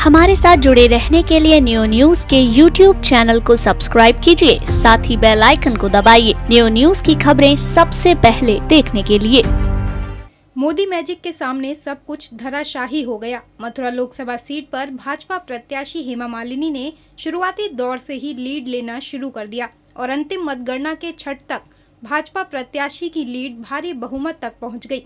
हमारे साथ जुड़े रहने के लिए न्यूज के YouTube चैनल को सब्सक्राइब कीजिए, साथ ही बेल आइकन को दबाइए न्यूज की खबरें सबसे पहले देखने के लिए। मोदी मैजिक के सामने सब कुछ धराशाही हो गया। मथुरा लोकसभा सीट पर भाजपा प्रत्याशी हेमा मालिनी ने शुरुआती दौर से ही लीड लेना शुरू कर दिया और अंतिम मतगणना के छठ तक भाजपा प्रत्याशी की लीड भारी बहुमत तक पहुंच गई।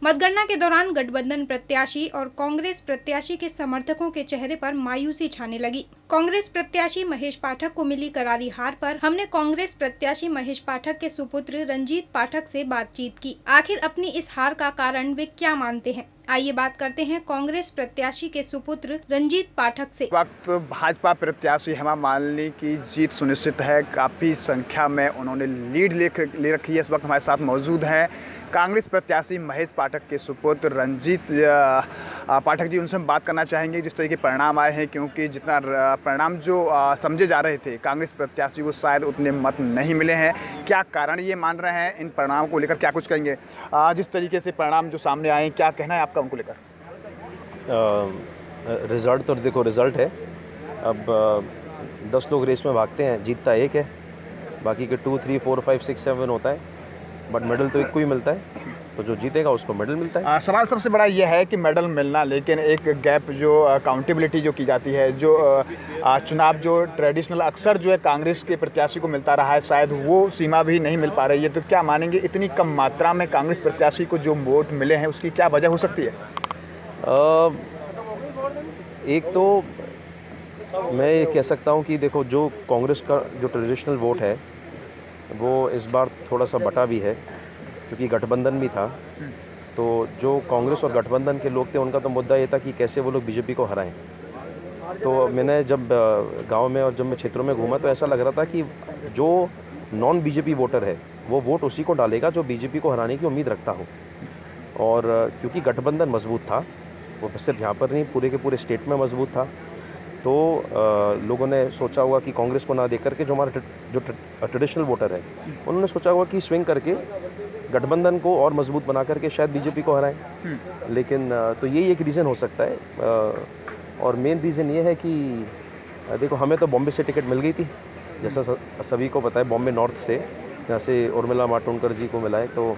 मतगणना के दौरान गठबंधन प्रत्याशी और कांग्रेस प्रत्याशी के समर्थकों के चेहरे पर मायूसी छाने लगी। कांग्रेस प्रत्याशी महेश पाठक को मिली करारी हार पर हमने कांग्रेस प्रत्याशी महेश पाठक के सुपुत्र रंजीत पाठक से बातचीत की। आखिर अपनी इस हार का कारण वे क्या मानते हैं, आइए बात करते हैं कांग्रेस प्रत्याशी के सुपुत्र रंजीत पाठक से। वक्त भाजपा प्रत्याशी हेमा मालिनी की जीत सुनिश्चित है। काफ़ी संख्या में उन्होंने लीड ले रखी है। इस वक्त हमारे साथ मौजूद हैं कांग्रेस प्रत्याशी महेश पाठक के सुपुत्र रंजीत पाठक जी। उनसे हम बात करना चाहेंगे जिस तरह के परिणाम आए हैं, क्योंकि जितना परिणाम जो समझे जा रहे थे कांग्रेस प्रत्याशी को शायद उतने मत नहीं मिले हैं। क्या कारण ये मान रहे हैं, इन परिणामों को लेकर क्या कुछ कहेंगे? जिस तरीके से परिणाम जो सामने आए हैं, क्या कहना है आपका उनको लेकर? रिज़ल्ट तो देखो, रिज़ल्ट है। अब 10 लोग रेस में भागते हैं, जीतता एक है, बाकी के 2, 3, 4, 5, 6, 7 होता है, बट मेडल तो एक को ही मिलता है। तो जो जीतेगा उसको मेडल मिलता है। सवाल सबसे बड़ा ये है कि मेडल मिलना, लेकिन एक गैप जो अकाउंटेबिलिटी जो की जाती है, जो चुनाव जो ट्रेडिशनल अक्सर जो है कांग्रेस के प्रत्याशी को मिलता रहा है, शायद वो सीमा भी नहीं मिल पा रही है। तो क्या मानेंगे इतनी कम मात्रा में कांग्रेस प्रत्याशी को जो वोट मिले हैं, उसकी क्या वजह हो सकती है? एक तो मैं ये कह सकता हूँ कि देखो, जो कांग्रेस का जो ट्रेडिशनल वोट है वो इस बार थोड़ा सा बटा भी है, क्योंकि गठबंधन भी था। तो जो कांग्रेस और गठबंधन के लोग थे, उनका तो मुद्दा ये था कि कैसे वो लोग बीजेपी को हराएं। तो मैंने जब गांव में और जब मैं क्षेत्रों में घूमा तो ऐसा लग रहा था कि जो नॉन बीजेपी वोटर है वो वोट उसी को डालेगा जो बीजेपी को हराने की उम्मीद रखता हो। और क्योंकि गठबंधन मजबूत था, वो सिर्फ यहाँ पर नहीं पूरे के पूरे स्टेट में मजबूत था, तो लोगों ने सोचा होगा कि कांग्रेस को ना देख करके जो हमारा जो ट्रेडिशनल वोटर है, उन्होंने सोचा होगा कि स्विंग करके गठबंधन को और मजबूत बना करके शायद बीजेपी को हराएं। लेकिन तो यही एक रीज़न हो सकता है। और मेन रीज़न ये है कि देखो, हमें तो बॉम्बे से टिकट मिल गई थी, जैसा सभी को पता है, बॉम्बे नॉर्थ से, जहाँ से उर्मिला मातोंडकर जी को मिला है। तो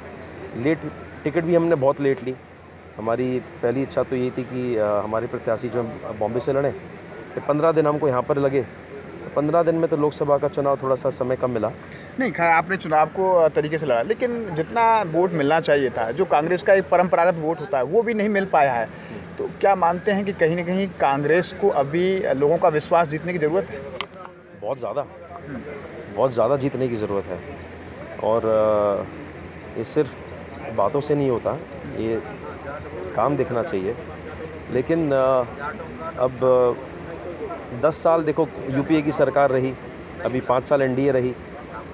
लेट टिकट भी हमने बहुत लेट ली। हमारी पहली इच्छा तो यही थी कि हमारे प्रत्याशी जो बॉम्बे से लड़ें, फिर 15 दिन हमको यहाँ पर लगे। 15 दिन में तो लोकसभा का चुनाव थोड़ा सा समय कम मिला। नहीं, खैर आपने चुनाव को तरीके से लड़ा, लेकिन जितना वोट मिलना चाहिए था, जो कांग्रेस का एक परंपरागत वोट होता है, वो भी नहीं मिल पाया है। तो क्या मानते हैं कि कहीं ना कहीं कांग्रेस को अभी लोगों का विश्वास जीतने की ज़रूरत है? बहुत ज़्यादा जीतने की ज़रूरत है। और ये सिर्फ बातों से नहीं होता, ये काम दिखना चाहिए। लेकिन अब 10 साल देखो यूपीए की सरकार रही, अभी 5 साल एनडीए रही।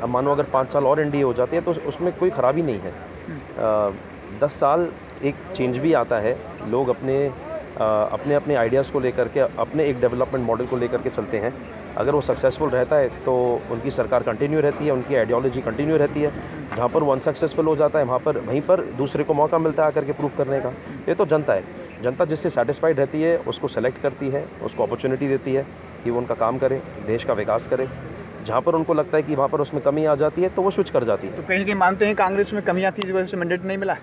अब मानो अगर 5 साल और एनडीए हो जाती है तो उसमें कोई ख़राबी नहीं है। 10 साल एक चेंज भी आता है, लोग अपने आइडियाज़ को लेकर के, अपने एक डेवलपमेंट मॉडल को लेकर के चलते हैं। अगर वो सक्सेसफुल रहता है तो उनकी सरकार कंटिन्यू रहती है, उनकी आइडियोलॉजी कंटिन्यू रहती है। जहाँ पर वो अनसक्सेसफुल हो जाता है वहीं पर दूसरे को मौका मिलता है आकर के प्रूव करने का। ये तो जनता है, जनता जिससे सेटिस्फाइड रहती है उसको सेलेक्ट करती है, उसको अपॉर्चुनिटी देती है कि वो उनका काम करे, देश का विकास करे। जहाँ पर उनको लगता है कि वहाँ पर उसमें कमी आ जाती है तो वो स्विच कर जाती है। तो कहीं ना कहीं मानते हैं कांग्रेस में कमियां थी, इस वजह से मैंडेट नहीं मिला?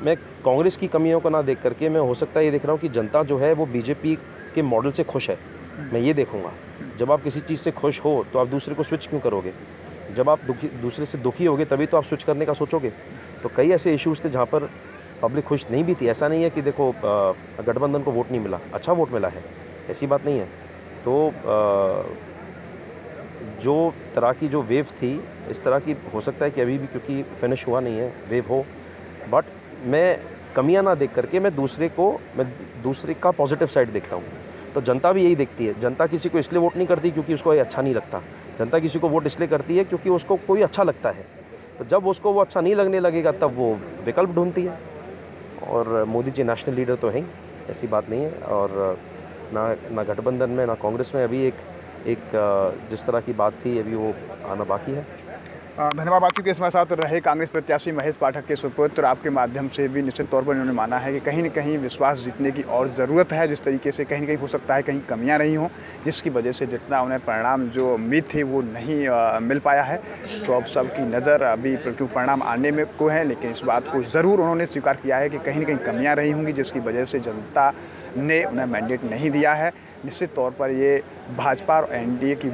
मैं कांग्रेस की कमियों को ना देख करके, मैं हो सकता है ये देख रहा हूँ कि जनता जो है वो बीजेपी के मॉडल से खुश है। मैं ये देखूँगा, जब आप किसी चीज़ से खुश हो तो आप दूसरे को स्विच क्यों करोगे? जब आप दूसरे से दुखी होगे तभी तो आप स्विच करने का सोचोगे। तो कई ऐसे इश्यूज़ थे जहाँ पर पब्लिक खुश नहीं भी थी। ऐसा नहीं है कि देखो गठबंधन को वोट नहीं मिला, अच्छा वोट मिला है, ऐसी बात नहीं है। तो जो तरह की जो वेव थी, इस तरह की हो सकता है कि अभी भी, क्योंकि फिनिश हुआ नहीं है, वेव हो। बट मैं कमियां ना देख करके मैं दूसरे का पॉजिटिव साइड देखता हूँ। तो जनता भी यही देखती है। जनता किसी को इसलिए वोट नहीं करती क्योंकि उसको ये अच्छा नहीं लगता। जनता किसी को वोट इसलिए करती है क्योंकि उसको कोई अच्छा लगता है। तो जब उसको वो अच्छा नहीं लगने लगेगा तब वो विकल्प ढूंढती है। और मोदी जी नेशनल लीडर तो हैं, ऐसी बात नहीं है। और ना गठबंधन में ना कांग्रेस में अभी एक जिस तरह की बात थी अभी वो आना बाकी है। धन्यवाद। बातचीत के हमारे साथ रहे कांग्रेस प्रत्याशी महेश पाठक के सुपुत्र। आपके माध्यम से भी निश्चित तौर पर उन्होंने माना है कि कहीं न कहीं विश्वास जीतने की और ज़रूरत है। जिस तरीके से कहीं न कहीं हो सकता है कहीं कमियां रही हों, जिसकी वजह से जितना उन्हें परिणाम जो उम्मीद थी वो नहीं मिल पाया है। तो अब सबकी नज़र अभी परिणाम आने में को है, लेकिन इस बात को ज़रूर उन्होंने स्वीकार किया है कि कहीं न कहीं कमियाँ रही होंगी, जिसकी वजह से जनता ने उन्हें मैंडेट नहीं दिया है। निश्चित तौर पर ये भाजपा और एनडीए की